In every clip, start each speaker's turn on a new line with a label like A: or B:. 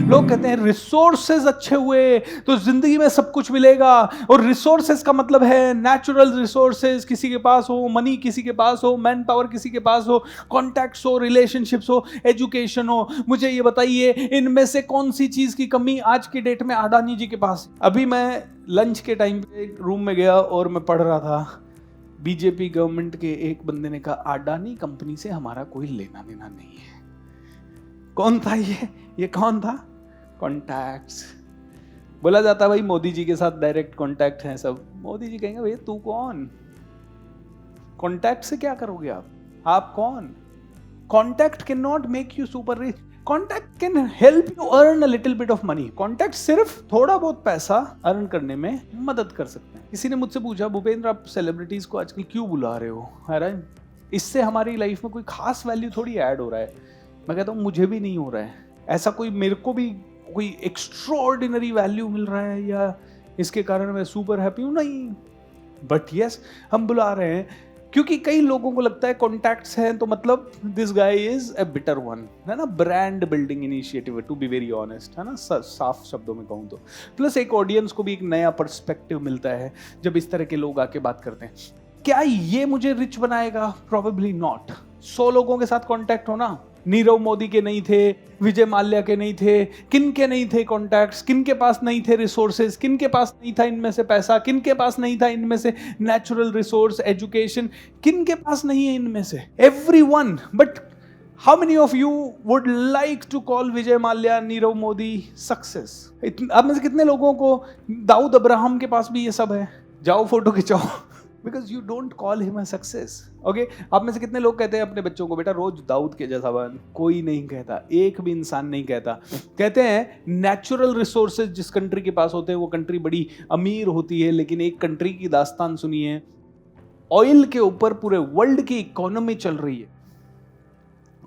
A: लोग कहते हैं रिसोर्सेज अच्छे हुए तो जिंदगी में सब कुछ मिलेगा, और रिसोर्सेज का मतलब है नेचुरल रिसोर्सेज किसी के पास हो, मनी किसी के पास हो, मैन पावर किसी के पास हो, कॉन्टैक्ट्स हो, रिलेशनशिप्स हो, एजुकेशन हो। मुझे ये बताइए इनमें से कौन सी चीज की कमी आज की डेट में अडानी जी के पास? अभी मैं लंच के टाइम पे एक रूम में गया और मैं पढ़ रहा था, बीजेपी गवर्नमेंट के एक बंदे ने कहा अडानी कंपनी से हमारा कोई लेना देना नहीं है। कौन था ये कौन था? कॉन्टैक्ट्स। बोला जाता है भाई मोदी जी के साथ डायरेक्ट कॉन्टैक्ट है सब। मोदी जी कहेंगे भैया तू कौन? कॉन्टैक्ट से क्या करोगे आप कौन? Contact can not make you super rich, contact can help you earn a little bit of money. Contact सिर्फ थोड़ा बहुत पैसा अर्न करने में मदद कर सकते हैं। किसी ने मुझसे पूछा भूपेंद्र आप सेलिब्रिटीज को आजकल क्यों बुला रहे हो, है ना? इससे हमारी लाइफ में कोई खास वैल्यू थोड़ी ऐड हो रहा है। मैं कहता हूँ मुझे भी नहीं हो रहा है ऐसा, कोई मेरे को भी कोई एक्स्ट्राऑर्डिनरी वैल्यू मिल रहा है या इसके कारण मैं सुपर हैप्पी हूँ, नहीं। बट यस हम बुला रहे हैं क्योंकि कई लोगों को लगता है कॉन्टैक्ट्स हैं तो मतलब this guy is a bitter one, है ना? Brand building initiative, to be very honest, है ना? साफ शब्दों में कहूँ तो। प्लस एक ऑडियंस को भी एक नया पर्सपेक्टिव मिलता है जब इस तरह के लोग आके बात करते हैं। क्या ये मुझे रिच बनाएगा? Probably not. 100 लोगों के साथ कॉन्टैक्ट होना, नीरव मोदी के नहीं थे, विजय माल्या के नहीं थे, किन के नहीं थे कॉन्टैक्ट्स, किन के पास नहीं थे रिसोर्सेज, किन के पास नहीं था इनमें से पैसा, किन के पास नहीं था इनमें से नेचुरल रिसोर्स, एजुकेशन, किन के पास नहीं है इनमें से? Everyone. But how many of you would like to call Vijay Mallya, Nirav Modi success? आप में से कितने लोगों को दाऊद अब्राहम के पास भी ये सब है? जाओ फोटो खिंचाओ, because you don't call him a success. Okay, आप में से कितने लोग कहते हैं अपने बच्चों को बेटा रोज दाऊद के जैसा बन? कोई नहीं कहता, एक भी इंसान नहीं कहता। कहते हैं नेचुरल रिसोर्सेज जिस कंट्री के पास होते हैं वो कंट्री बड़ी अमीर होती है, लेकिन एक कंट्री की दास्तान सुनिए, ऑयल के ऊपर पूरे वर्ल्ड की इकोनॉमी चल रही है।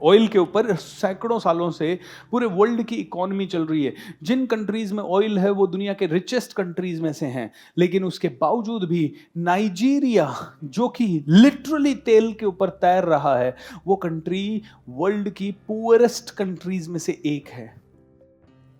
A: ऑयल के ऊपर सैकड़ों सालों से पूरे वर्ल्ड की इकोनॉमी चल रही है। जिन कंट्रीज में ऑयल है वो दुनिया के रिचेस्ट कंट्रीज में से हैं, लेकिन उसके बावजूद भी नाइजीरिया, जो कि लिटरली तेल के ऊपर तैर रहा है, वो कंट्री वर्ल्ड की पुअरेस्ट कंट्रीज में से एक है।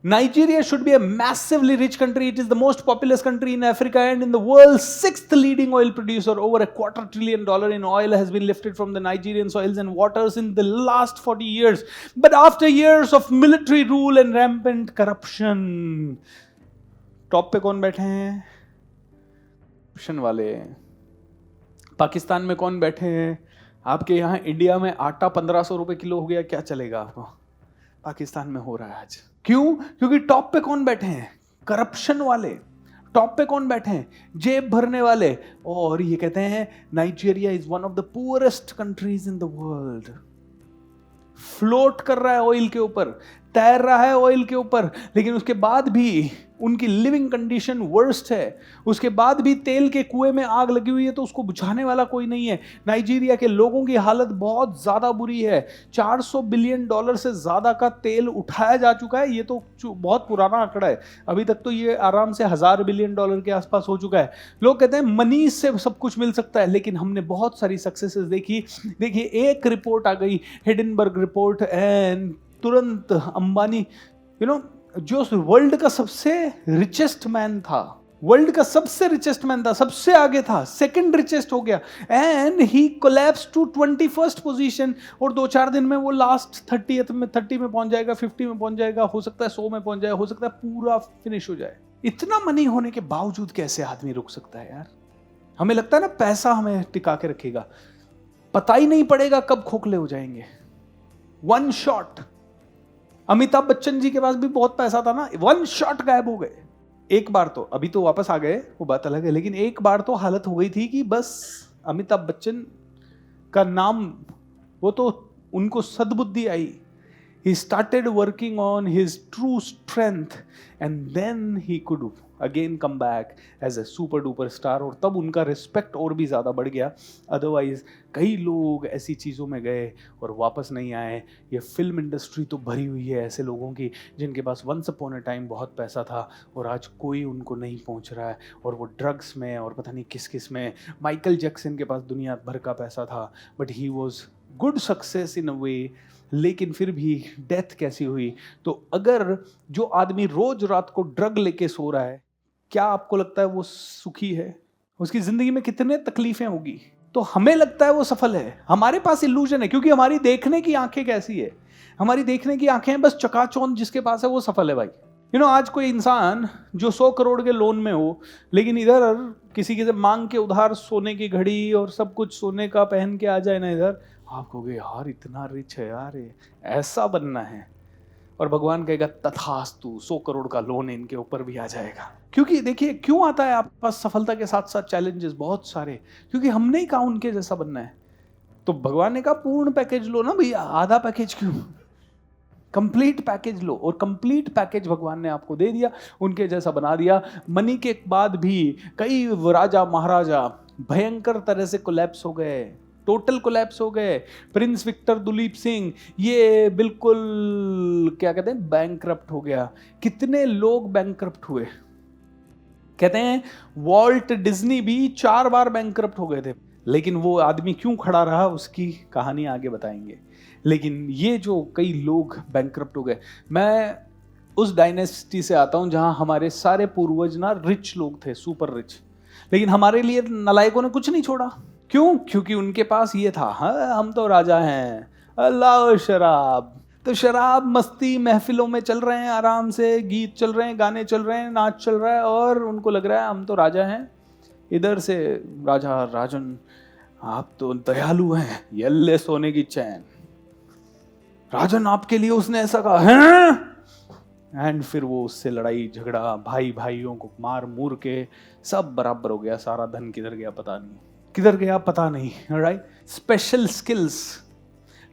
A: Nigeria should be a massively rich country. It is the most populous country in Africa and in the world's 6th leading oil producer. Over $250 billion in oil has been lifted from the Nigerian soils and waters in the last 40 years. But after years of military rule and rampant corruption, top पे कौन बैठे हैं? Corruption वाले। पाकिस्तान में कौन बैठे हैं? आपके यहाँ इंडिया में आटा 1500 रुपए किलो हो गया, क्या चलेगा आपको? पाकिस्तान में हो रहा है आज। क्यों? क्योंकि टॉप पे कौन बैठे हैं? करप्शन वाले। टॉप पे कौन बैठे हैं? जेब भरने वाले। और ये कहते हैं Nigeria is one of the poorest countries in the world. Float कर रहा है ऑयल के ऊपर, तैर रहा है ऑयल के ऊपर, लेकिन उसके बाद भी उनकी लिविंग कंडीशन वर्स्ट है। उसके बाद भी तेल के कुएं में आग लगी हुई है तो उसको बुझाने वाला कोई नहीं है। नाइजीरिया के लोगों की हालत बहुत ज्यादा बुरी है। $400 बिलियन से ज्यादा का तेल उठाया जा चुका है। ये तो बहुत पुराना आंकड़ा है, अभी तक तो ये आराम से $1000 बिलियन के आसपास हो चुका है। लोग कहते हैं मनी से सब कुछ मिल सकता है, लेकिन हमने बहुत सारी सक्सेसेस देखी। देखिए एक रिपोर्ट आ गई, हिडनबर्ग रिपोर्ट, एंड तुरंत अंबानी, जो वर्ल्ड का सबसे रिचेस्ट मैन था, वर्ल्ड का सबसे रिचेस्ट मैन था, सबसे आगे था, सेकंड रिचेस्ट हो गया, and he collapse to 21st पोजीशन। और 2-4 दिन में वो लास्ट 30 में पहुंच जाएगा, 50 में पहुंच जाएगा, हो सकता है 100 में पहुंच जाए, हो सकता है पूरा फिनिश हो जाए। इतना मनी होने के बावजूद कैसे आदमी रुक सकता है यार? हमें लगता है ना पैसा हमें टिका के रखेगा, पता ही नहीं पड़ेगा कब खोखले हो जाएंगे। One shot. अमिताभ बच्चन जी के पास भी बहुत पैसा था ना, वन शॉट गायब हो गए। एक बार तो, अभी तो वापस आ गए, वो बात अलग है, लेकिन एक बार तो हालत हो गई थी कि बस अमिताभ बच्चन का नाम, वो तो उनको सद्बुद्धि आई। He started working on his true strength and then he could again come back as a super duper star, और तब उनका रिस्पेक्ट और भी ज़्यादा बढ़ गया। अदरवाइज कई लोग ऐसी चीज़ों में गए और वापस नहीं आए। ये फिल्म इंडस्ट्री तो भरी हुई है ऐसे लोगों की जिनके पास वंस अपॉन अ टाइम बहुत पैसा था और आज कोई उनको नहीं पहुंच रहा है, और वो ड्रग्स में और पता नहीं किस किस में। माइकल जैक्सन के पास दुनिया भर का पैसा था, but he was good success in a way, लेकिन फिर भी डेथ कैसी हुई? तो अगर जो आदमी रोज रात को ड्रग लेके सो रहा है, क्या आपको लगता है वो सुखी है? उसकी जिंदगी में कितने तकलीफें होगी? तो हमें लगता है वो सफल है, हमारे पास इल्यूजन है, क्योंकि हमारी देखने की आंखें कैसी है? हमारी देखने की आंखें बस चकाचौंध जिसके पास है वो सफल है भाई। आज कोई इंसान जो 100 करोड़ के लोन में हो, लेकिन इधर किसी के से मांग के उधार सोने की घड़ी और सब कुछ सोने का पहन के आ जाए ना, इधर आप कहोगे यार इतना रिच है यार, ये ऐसा बनना है। और भगवान कहेगा तथास्तु, 100 करोड़ का लोन इनके ऊपर भी आ जाएगा। क्योंकि देखिए क्यों आता है आपके पास सफलता के साथ साथ चैलेंजेस बहुत सारे, क्योंकि हमने ही कहा उनके जैसा बनना है। तो भगवान ने कहा पूर्ण पैकेज लो ना भैया, आधा पैकेज क्यों? कंप्लीट पैकेज लो। और कंप्लीट पैकेज भगवान ने आपको दे दिया, उनके जैसा बना दिया। मनी के बाद भी कई राजा महाराजा भयंकर तरह से कोलैप्स हो गए, टोटल कोलैप्स हो गए। प्रिंस विक्टर दुलीप सिंह ये बिल्कुल क्या कहते हैं, बैंकरप्ट हो गया। कितने लोग बैंकरप्ट हुए? कहते हैं वॉल्ट डिज्नी भी 4 बार बैंकरप्ट हो गए थे, लेकिन वो आदमी क्यों खड़ा रहा उसकी कहानी आगे बताएंगे। लेकिन ये जो कई लोग बैंकरप्ट हो गए, मैं उस डायनेस्टी से आता हूं जहां हमारे सारे पूर्वज ना रिच लोग थे, सुपर रिच, लेकिन हमारे लिए नालायकों ने कुछ नहीं छोड़ा। क्यों? क्योंकि उनके पास ये था, हाँ हम तो राजा हैं, अल्लाह शराब। तो शराब मस्ती महफिलों में चल रहे हैं, आराम से गीत चल रहे हैं, गाने चल रहे हैं, नाच चल रहा है, और उनको लग रहा है हम तो राजा हैं। इधर से राजा राजन आप तो दयालु हैं, यल्ले सोने की चैन, राजन आपके लिए उसने ऐसा कहा है। एंड फिर वो उससे लड़ाई झगड़ा, भाई भाइयों को मार मूर के सब बराबर हो गया, सारा धन किधर गया पता नहीं, किधर गया पता नहीं। राइट, स्पेशल स्किल्स,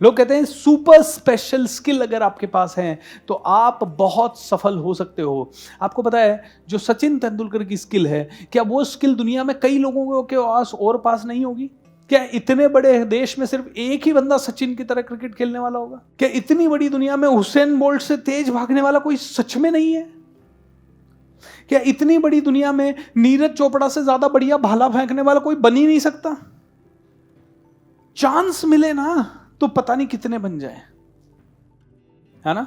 A: लोग कहते हैं सुपर स्पेशल स्किल अगर आपके पास है तो आप बहुत सफल हो सकते हो। आपको पता है जो सचिन तेंदुलकर की स्किल है, क्या वो स्किल दुनिया में कई लोगों के पास नहीं होगी? क्या इतने बड़े देश में सिर्फ एक ही बंदा सचिन की तरह क्रिकेट खेलने वाला होगा? क्या इतनी बड़ी दुनिया में हुसैन बोल्ट से तेज भागने वाला कोई सच में नहीं है? क्या इतनी बड़ी दुनिया में नीरज चोपड़ा से ज्यादा बढ़िया भाला फेंकने वाला कोई बन ही नहीं सकता? चांस मिले ना तो पता नहीं कितने बन जाए, है ना?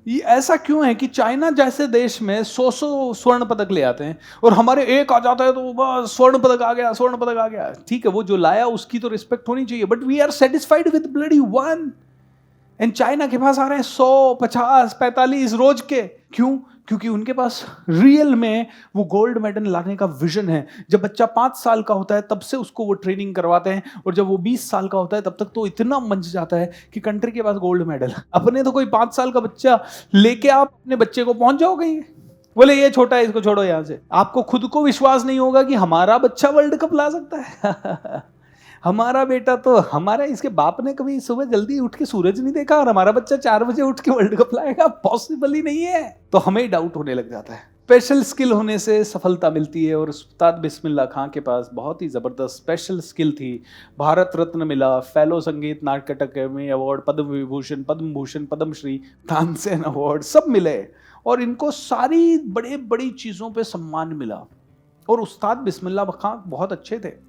A: ये ऐसा क्यों है कि चाइना जैसे देश में 100 स्वर्ण पदक ले आते हैं और हमारे एक आ जाता है तो बस स्वर्ण पदक आ गया, स्वर्ण पदक आ गया। ठीक है, वो जो लाया उसकी तो रिस्पेक्ट होनी चाहिए, but we are satisfied with bloody 1। And China के पास आ रहे हैं 100, 50, 45 रोज के। क्यों? क्योंकि उनके पास रियल में वो गोल्ड मेडल लाने का विजन है। जब बच्चा 5 साल का होता है तब से उसको वो ट्रेनिंग करवाते हैं, और जब वो 20 साल का होता है तब तक तो इतना मंच जाता है कि कंट्री के पास गोल्ड मेडल। अपने तो कोई 5 साल का बच्चा लेके आप अपने बच्चे को पहुंच जाओ कहीं, बोले ये छोटा है इसको छोड़ो यहां से। आपको खुद को विश्वास नहीं होगा कि हमारा बच्चा वर्ल्ड कप ला सकता है। हमारा बेटा तो, हमारा इसके बाप ने कभी सुबह जल्दी उठ के सूरज नहीं देखा और हमारा बच्चा 4 बजे उठ के वर्ल्ड कप लाएगा, पॉसिबल ही नहीं है। तो हमें डाउट होने लग जाता है। स्पेशल स्किल होने से सफलता मिलती है, और उस्ताद बिस्मिल्लाह खां के पास बहुत ही जबरदस्त स्पेशल स्किल थी। भारत रत्न मिला, फेलो संगीत नाटक अकादमी अवार्ड, पद्म विभूषण, पद्म भूषण, पद्मश्री, तानसेन अवार्ड सब मिले, और इनको सारी बड़े बड़ी चीजों पे सम्मान मिला। और उस्ताद बिस्मिल्लाह खां बहुत अच्छे थे।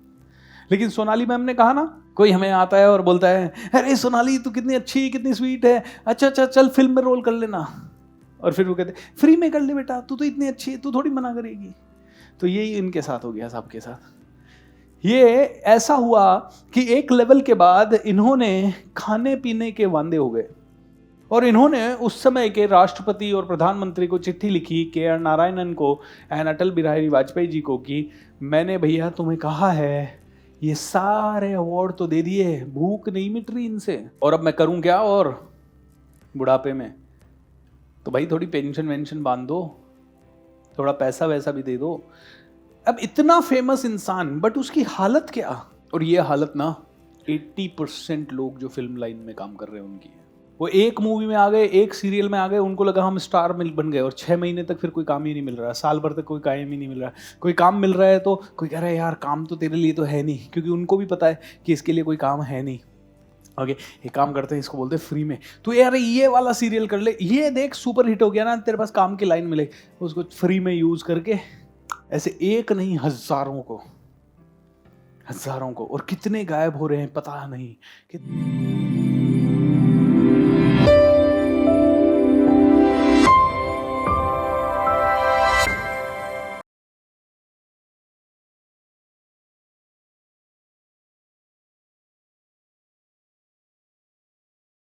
A: लेकिन सोनाली मैम ने कहा ना, कोई हमें आता है और बोलता है अरे सोनाली तू कितनी अच्छी, कितनी स्वीट है, अच्छा अच्छा चल फिल्म में रोल कर लेना। और फिर वो कहते फ्री में कर ले बेटा, तू तो इतनी अच्छी है, तू थोड़ी मना करेगी। तो यही इनके साथ हो गया सबके साथ। ये ऐसा हुआ कि एक लेवल के बाद इन्होंने खाने पीने के वांदे हो गए, और इन्होंने उस समय के राष्ट्रपति और प्रधानमंत्री को चिट्ठी लिखी, के.आर. नारायणन को एंड अटल बिहारी वाजपेयी जी को, कि मैंने भैया तुम्हें कहा है ये सारे अवार्ड तो दे दिए, भूख नहीं मिट रही इनसे, और अब मैं करूं क्या? और बुढ़ापे में तो भाई थोड़ी पेंशन वेंशन बांध दो, थोड़ा पैसा वैसा भी दे दो। अब इतना फेमस इंसान, बट उसकी हालत क्या? और ये हालत ना 80% लोग जो फिल्म लाइन में काम कर रहे हैं उनकी है। वो एक मूवी में आ गए, एक सीरियल में आ गए, उनको लगा हम स्टार बन गए, और 6 महीने तक फिर कोई काम ही नहीं मिल रहा, साल भर तक कोई काम ही नहीं मिल रहा। कोई काम मिल रहा है तो कोई कह रहा है यार काम तो तेरे लिए तो है नहीं, क्योंकि उनको भी पता है कि इसके लिए कोई काम है नहीं। ओके, ये काम करते हैं, इसको बोलते हैं फ्री में। तो यार ये वाला सीरियल कर ले, ये देख सुपर हिट हो गया ना, तेरे पास काम की लाइन मिले, उसको फ्री में यूज करके ऐसे एक नहीं हजारों को, और कितने गायब हो रहे हैं पता नहीं कि